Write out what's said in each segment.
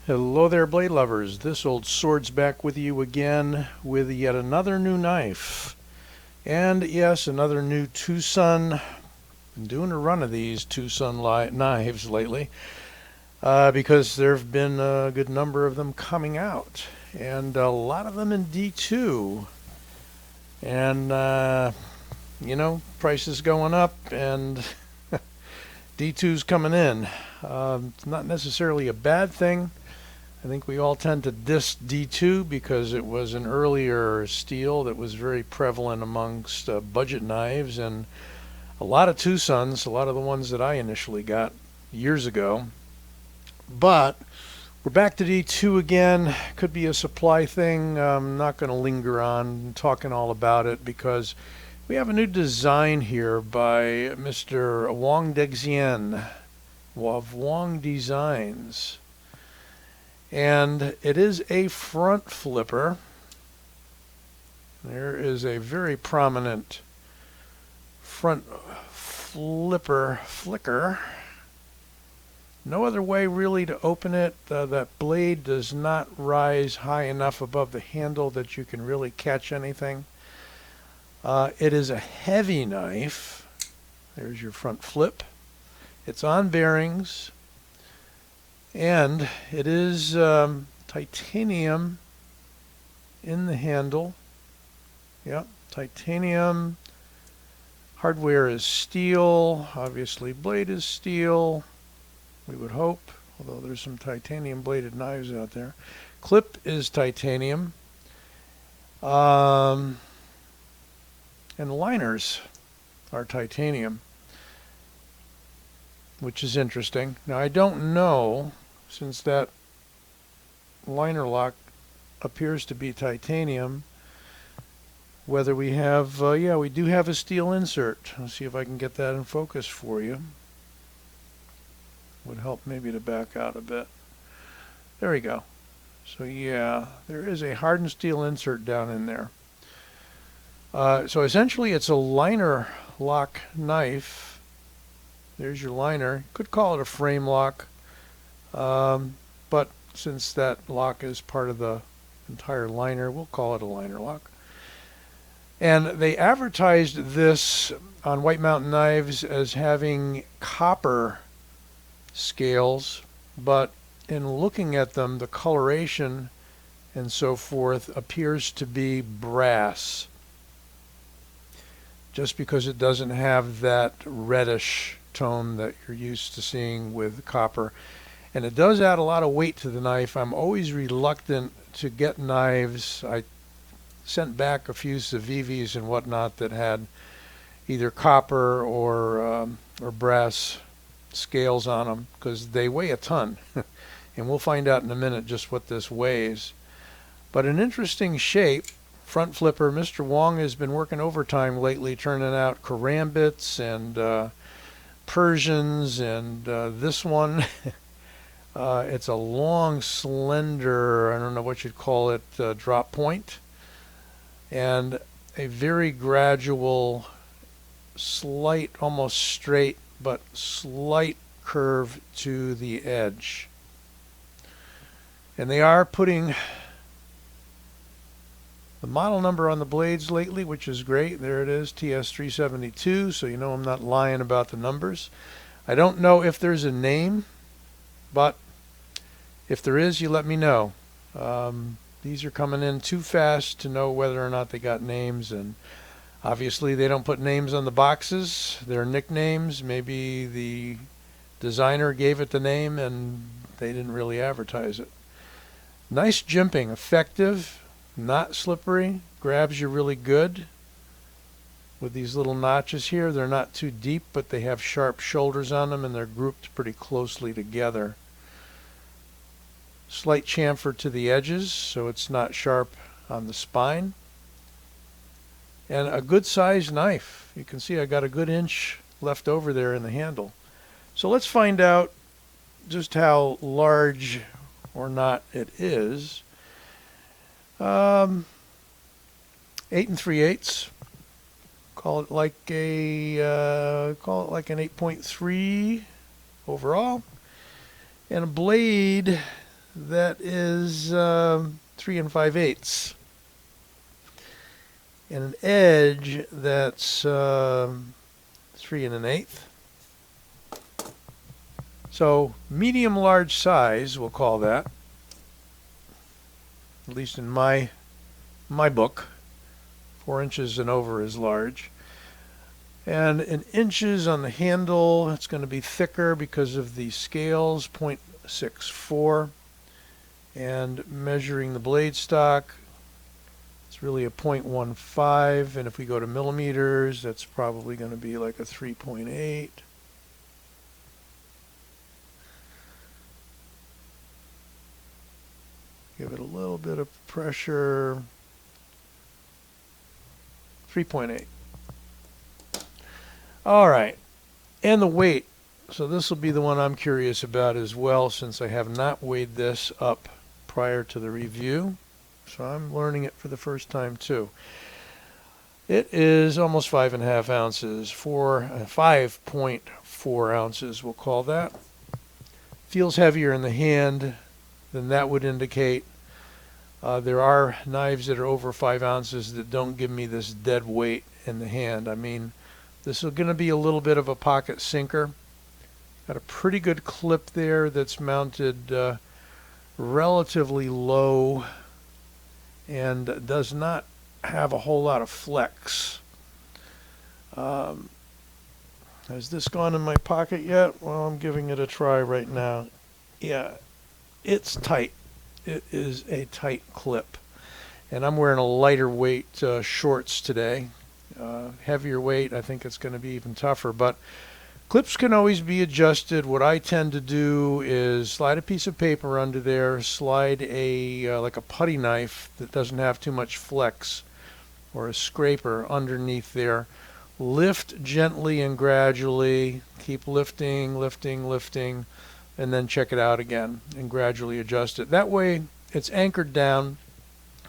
Hello there, blade lovers. This old sword's back with you again with yet another new knife. And yes, another new TwoSun. Been doing a run of these TwoSun knives lately because there have been a good number of them coming out. And a lot of them in D2. And, prices going up and D2's coming in. It's not necessarily a bad thing. I think we all tend to diss D2 because it was an earlier steel that was very prevalent amongst budget knives, and a lot of TwoSuns, a lot of the ones that I initially got years ago. But we're back to D2 again. Could be a supply thing. I'm not going to linger on talking all about it because we have a new design here by Mr. Wong of Wong Designs. And it is a front flipper. There is a very prominent front flicker. No other way really to open it. That blade does not rise high enough above the handle that you can really catch anything. It is a heavy knife. There's your front flip. It's on bearings. And it is titanium in the handle. Yep, titanium. Hardware is steel. Obviously, blade is steel. We would hope, although there's some titanium bladed knives out there. Clip is titanium. And liners are titanium, which is interesting. Now, I don't know, since that liner lock appears to be titanium, whether we have, yeah, we do have a steel insert. Let's see if I can get that in focus for you. Would help maybe to back out a bit. There we go. So yeah, there is a hardened steel insert down in there. So essentially it's a liner lock knife. There's your liner. You could call it a frame lock, but since that lock is part of the entire liner, we'll call it a liner lock. And they advertised this on White Mountain Knives as having copper scales, but in looking at them, the coloration and so forth appears to be brass, just because it doesn't have that reddish tone that you're used to seeing with copper. And it does add a lot of weight to the knife. I'm always reluctant to get knives. I sent back a few Civivis and whatnot that had either copper or brass scales on them because they weigh a ton. And we'll find out in a minute just what this weighs. But an interesting shape. Front flipper. Mr. Wong has been working overtime lately turning out karambits and Persians, and this one it's a long, slender, I don't know what you'd call it, drop point, and a very gradual, slight, almost straight, but slight curve to the edge. And they are putting the model number on the blades lately, which is great. There it is, TS372, so you know I'm not lying about the numbers. I don't know if there's a name, but if there is, you let me know. These are coming in too fast to know whether or not they got names, and obviously they don't put names on the boxes. They're nicknames. Maybe the designer gave it the name and they didn't really advertise it. Nice jimping, effective. Not slippery, grabs you really good with these little notches here. They're not too deep, but they have sharp shoulders on them and they're grouped pretty closely together. Slight chamfer to the edges so it's not sharp on the spine. And a good sized knife. You can see I got a good inch left over there in the handle. So let's find out just how large or not it is. 8 3/8. Call it like an 8.3 overall, and a blade that is 3 5/8, and an edge that's 3 1/8. So medium large size, we'll call that, at least in my book. 4 inches and over is large. And in inches on the handle, it's going to be thicker because of the scales, 0.64. And measuring the blade stock, it's really a 0.15. And if we go to millimeters, that's probably going to be like a 3.8. Give it a little bit of pressure. 3.8. All right. And the weight. So this will be the one I'm curious about as well, since I have not weighed this up prior to the review. So I'm learning it for the first time too. It is almost 5.5 ounces, 5.4 ounces, we'll call that. Feels heavier in the hand than that would indicate. There are knives that are over 5 ounces that don't give me this dead weight in the hand. I mean, this is going to be a little bit of a pocket sinker. Got a pretty good clip there that's mounted relatively low and does not have a whole lot of flex. Has this gone in my pocket yet? Well, I'm giving it a try right now. Yeah, it's tight. It is a tight clip. And I'm wearing a lighter weight shorts today. Heavier weight, I think it's going to be even tougher. But clips can always be adjusted. What I tend to do is slide a piece of paper under there, slide a like a putty knife that doesn't have too much flex, or a scraper underneath there. Lift gently and gradually. Keep lifting, lifting, lifting, and then check it out again and gradually adjust it. That way it's anchored down,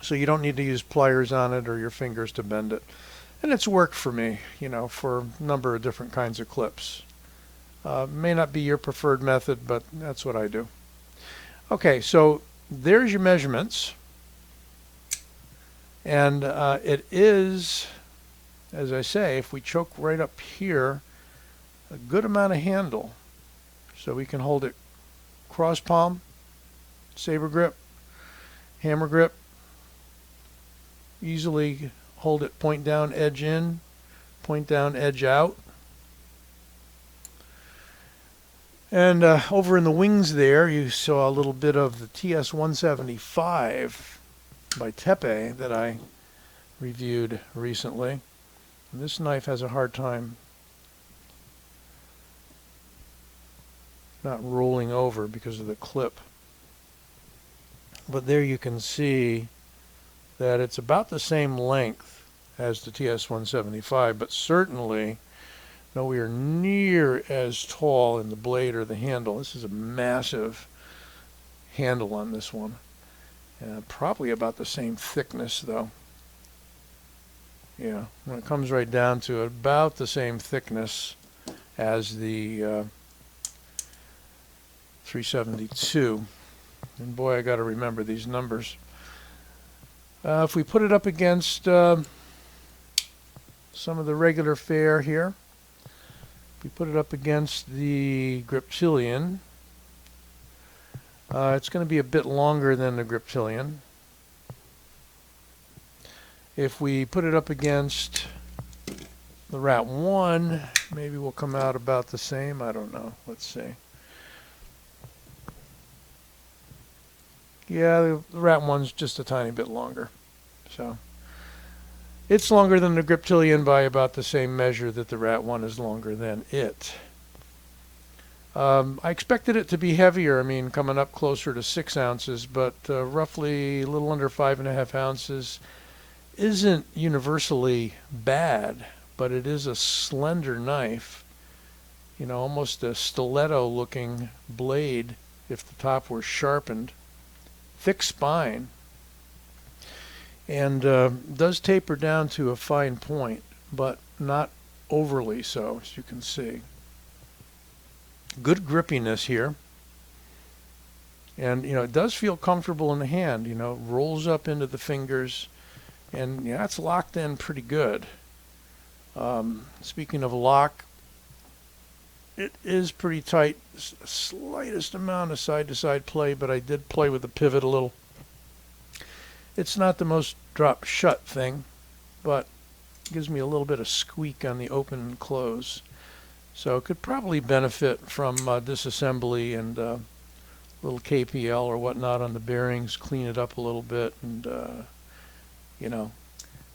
so you don't need to use pliers on it or your fingers to bend it. And it's worked for me, you know, for a number of different kinds of clips. May not be your preferred method, but that's what I do. Okay, so there's your measurements. And it is, as I say, if we choke right up here, a good amount of handle. So we can hold it cross palm, saber grip, hammer grip. Easily hold it point down, edge in, point down, edge out. And over in the wings there, you saw a little bit of the TS372 by Tepe that I reviewed recently. And this knife has a hard time not rolling over because of the clip. But there you can see that it's about the same length as the TS372, but certainly nowhere near as tall in the blade or the handle. This is a massive handle on this one. Probably about the same thickness though. Yeah, when it comes right down to it, about the same thickness as the 372. And boy, I got to remember these numbers. If we put it up against some of the regular fare here, if we put it up against the Griptilian, it's going to be a bit longer than the Griptilian. If we put it up against the Rat 1, maybe we'll come out about the same. I don't know. Let's see. Yeah, the Rat 1's just a tiny bit longer. So it's longer than the Griptilian by about the same measure that the Rat 1 is longer than it. I expected it to be heavier, I mean, coming up closer to 6 ounces, but roughly a little under 5.5 ounces isn't universally bad, but it is a slender knife. You know, almost a stiletto looking blade if the top were sharpened. Thick spine, and does taper down to a fine point, but not overly so, as you can see. Good grippiness here. And, it does feel comfortable in the hand, rolls up into the fingers, and that's locked in pretty good. Speaking of lock, it is pretty tight, slightest amount of side-to-side play, but I did play with the pivot a little. It's not the most drop shut thing, but it gives me a little bit of squeak on the open and close. So it could probably benefit from disassembly and little KPL or whatnot on the bearings, clean it up a little bit, and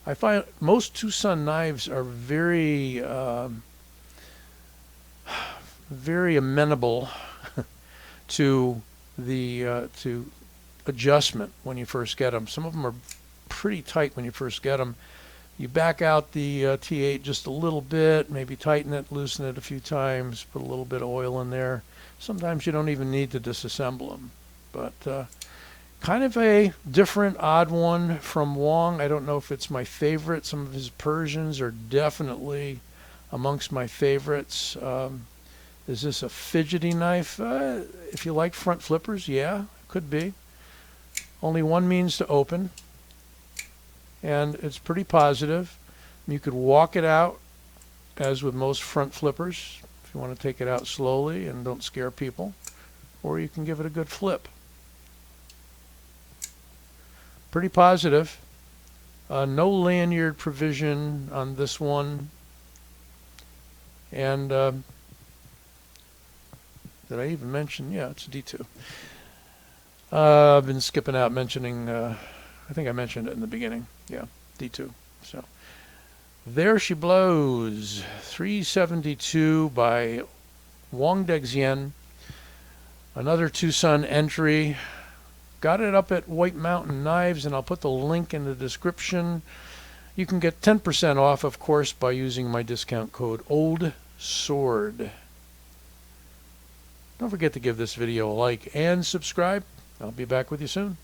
I find most TwoSun knives are very very amenable to the to adjustment when you first get them. Some of them are pretty tight when you first get them. You back out the T8 just a little bit, maybe tighten it, loosen it a few times, put a little bit of oil in there. Sometimes you don't even need to disassemble them. But kind of a different, odd one from Wong. I don't know if it's my favorite. Some of his Persians are definitely amongst my favorites. Is this a fidgety knife? If you like front flippers, yeah, could be. Only one means to open, and it's pretty positive. You could walk it out, as with most front flippers, if you want to take it out slowly and don't scare people, or you can give it a good flip. Pretty positive. No lanyard provision on this one. And did I even mention? Yeah, it's a D2. I've been skipping out mentioning, I think I mentioned it in the beginning. Yeah, D2. So there she blows. 372 by Wong Yen. Another TwoSun entry. Got it up at White Mountain Knives, and I'll put the link in the description. You can get 10% off, of course, by using my discount code OLDSWORD. Don't forget to give this video a like and subscribe. I'll be back with you soon.